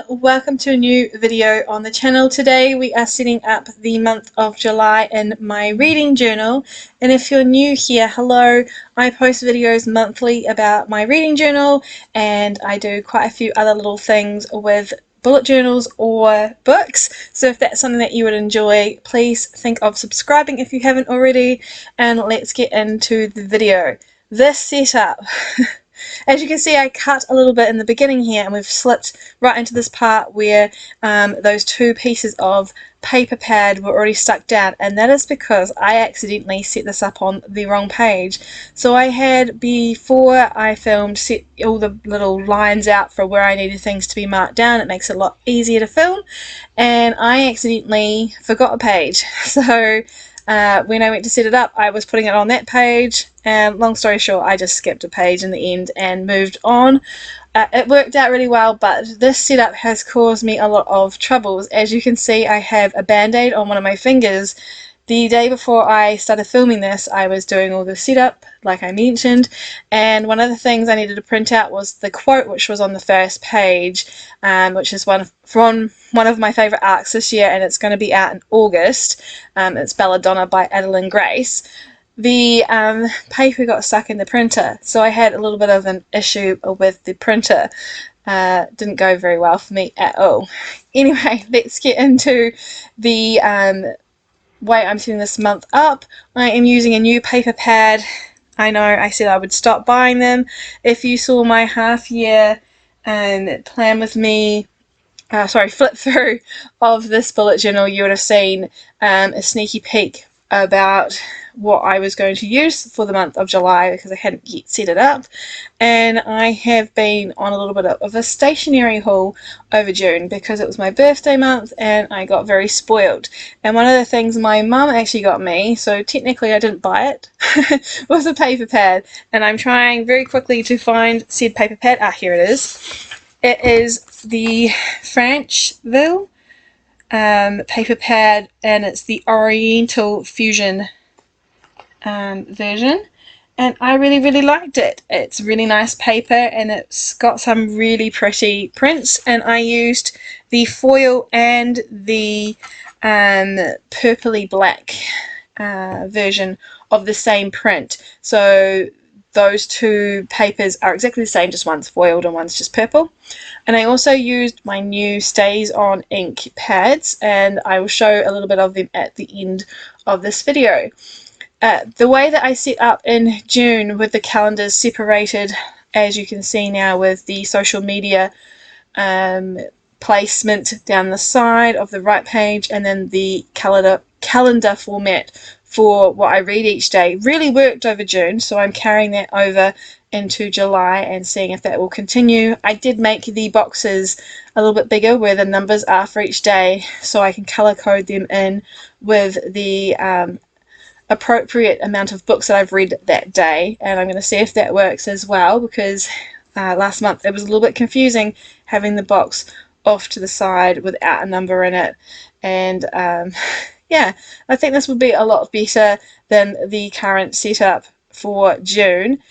welcome to a new video on the channel. Today we are setting up the month of July in my reading journal, and if you're new here, hello. I post videos monthly about my reading journal, and I do quite a few other little things with bullet journals or books, so if that's something that you would enjoy, please think of subscribing if you haven't already, and let's get into the video. This setup as you can see, I cut a little bit in the beginning here, and we've slipped right into this part where those two pieces of paper pad were already stuck down, and that is because I accidentally set this up on the wrong page. So I had, before I filmed, set all the little lines out for where I needed things to be marked down. It makes it a lot easier to film, and I accidentally forgot a page. So when I went to set it up, I was putting it on that page, and long story short, I just skipped a page in the end and moved on. It worked out really well, but this setup has caused me a lot of troubles. As you can see, I have a band-aid on one of my fingers. The day before I started filming this, I was doing all the setup, like I mentioned, and one of the things I needed to print out was the quote which was on the first page, which is from one of my favourite arcs this year, and it's going to be out in August. It's Belladonna by Adeline Grace. The paper got stuck in the printer, so I had a little bit of an issue with the printer. Didn't go very well for me at all. Anyway, let's get into the way I'm setting this month up. I am using a new paper pad. I know I said I would stop buying them. If you saw my half year plan with me, flip through of this bullet journal, you would have seen a sneaky peek about what I was going to use for the month of July, because I hadn't yet set it up, and I have been on a little bit of a stationery haul over June because it was my birthday month and I got very spoiled. And one of the things my mum actually got me, so technically I didn't buy it, was a paper pad, and I'm trying very quickly to find said paper pad. Here it is. It is the Francheville paper pad, and it's the Oriental Fusion version, and I really liked it. It's really nice paper, and it's got some really pretty prints, and I used the foil and the purpley black version of the same print, so those two papers are exactly the same, just one's foiled and one's just purple. And I also used my new StazOn ink pads, and I will show a little bit of them at the end of this video. The way that I set up in June with the calendars separated, as you can see now, with the social media placement down the side of the right page, and then the calendar format for what I read each day, really worked over June, so I'm carrying that over into July and seeing if that will continue. I did make the boxes a little bit bigger where the numbers are for each day, so I can color code them in with the appropriate amount of books that I've read that day, and I'm going to see if that works as well, because last month it was a little bit confusing having the box off to the side without a number in it. And yeah, I think this would be a lot better than the current setup for June.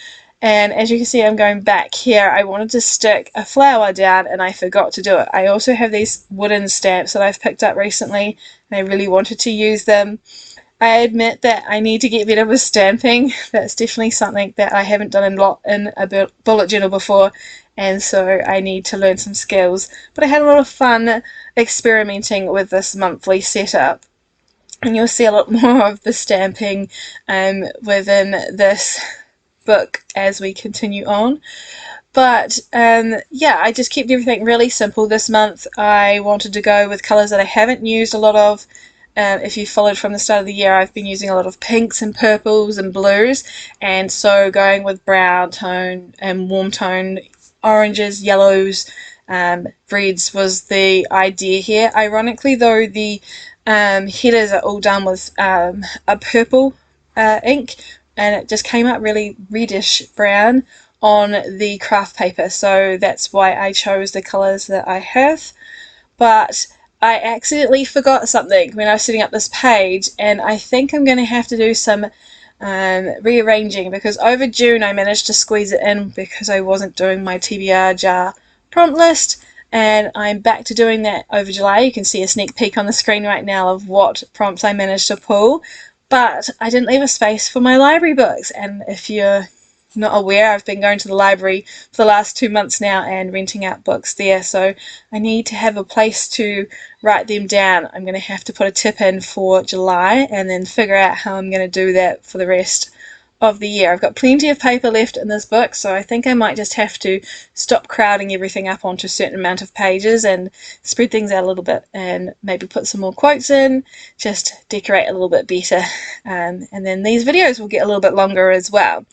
And as you can see, I'm going back here. I wanted to stick a flower down and I forgot to do it. I also have these wooden stamps that I've picked up recently, and I really wanted to use them. I admit that I need to get better with stamping. That's definitely something that I haven't done a lot in a bullet journal before, and so I need to learn some skills. But I had a lot of fun experimenting with this monthly setup, and you'll see a lot more of the stamping within this book as we continue on. But yeah, I just kept everything really simple this month. I wanted to go with colours that I haven't used a lot of. If you followed from the start of the year, I've been using a lot of pinks and purples and blues, and so going with brown tone and warm tone oranges, yellows, reds was the idea here. Ironically though, the headers are all done with a purple ink, and it just came up really reddish brown on the craft paper, so that's why I chose the colours that I have. But I accidentally forgot something when I was setting up this page, and I think I'm going to have to do some rearranging, because over June I managed to squeeze it in because I wasn't doing my TBR jar prompt list, and I'm back to doing that over July. You can see a sneak peek on the screen right now of what prompts I managed to pull, but I didn't leave a space for my library books. And if you're not aware, I've been going to the library for the last 2 months now and renting out books there, so I need to have a place to write them down. I'm going to have to put a tip in for July and then figure out how I'm going to do that for the rest of the year. I've got plenty of paper left in this book, so I think I might just have to stop crowding everything up onto a certain amount of pages and spread things out a little bit, and maybe put some more quotes in, just decorate a little bit better, and then these videos will get a little bit longer as well.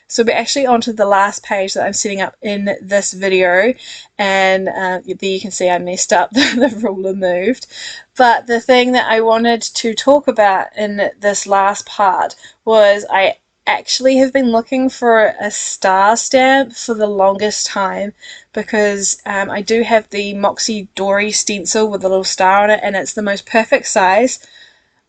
So we're actually onto the last page that I'm setting up in this video, and there you can see I messed up, the ruler moved. But the thing that I wanted to talk about in this last part was I actually have been looking for a star stamp for the longest time, because I do have the Moxiedori stencil with a little star on it, and it's the most perfect size.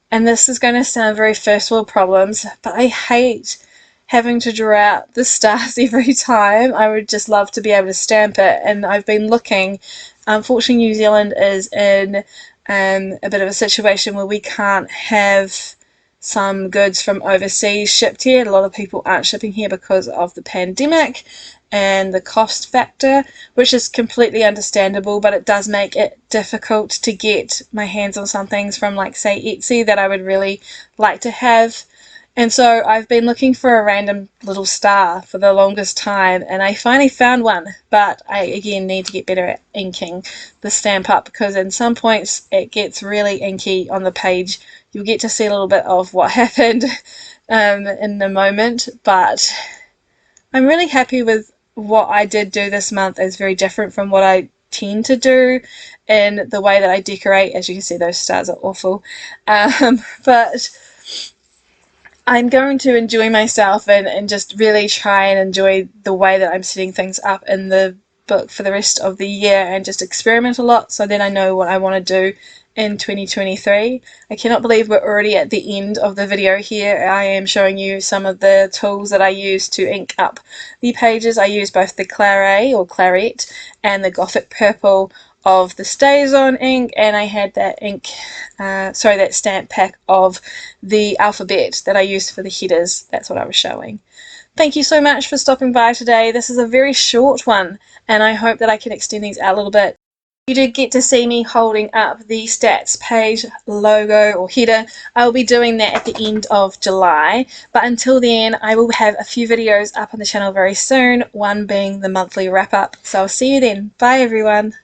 And this is going to sound very first world problems, but I hate having to draw out the stars every time. I would just love to be able to stamp it, and I've been looking. Unfortunately, New Zealand is in a bit of a situation where we can't have some goods from overseas shipped here. A lot of people aren't shipping here because of the pandemic and the cost factor, which is completely understandable, but it does make it difficult to get my hands on some things from, like, say, Etsy that I would really like to have. And so I've been looking for a random little star for the longest time, and I finally found one, but I again need to get better at inking the stamp up, because in some points it gets really inky on the page. You'll get to see a little bit of what happened in a moment, but I'm really happy with what I did do this month. It's very different from what I tend to do in the way that I decorate. As you can see, those stars are awful, but I'm going to enjoy myself and just really try and enjoy the way that I'm setting things up in the book for the rest of the year, and just experiment a lot, so then I know what I want to do in 2023. I cannot believe we're already at the end of the video here. I am showing you some of the tools that I use to ink up the pages. I use both the Claret or Claret and the Gothic purple of the StazOn ink, and I had that that stamp pack of the alphabet that I used for the headers. That's what I was showing. Thank you so much for stopping by today. This is a very short one, and I hope that I can extend these out a little bit. You did get to see me holding up the stats page logo or header. I will be doing that at the end of July, but until then I will have a few videos up on the channel very soon, one being the monthly wrap up. So I'll see you then. Bye everyone.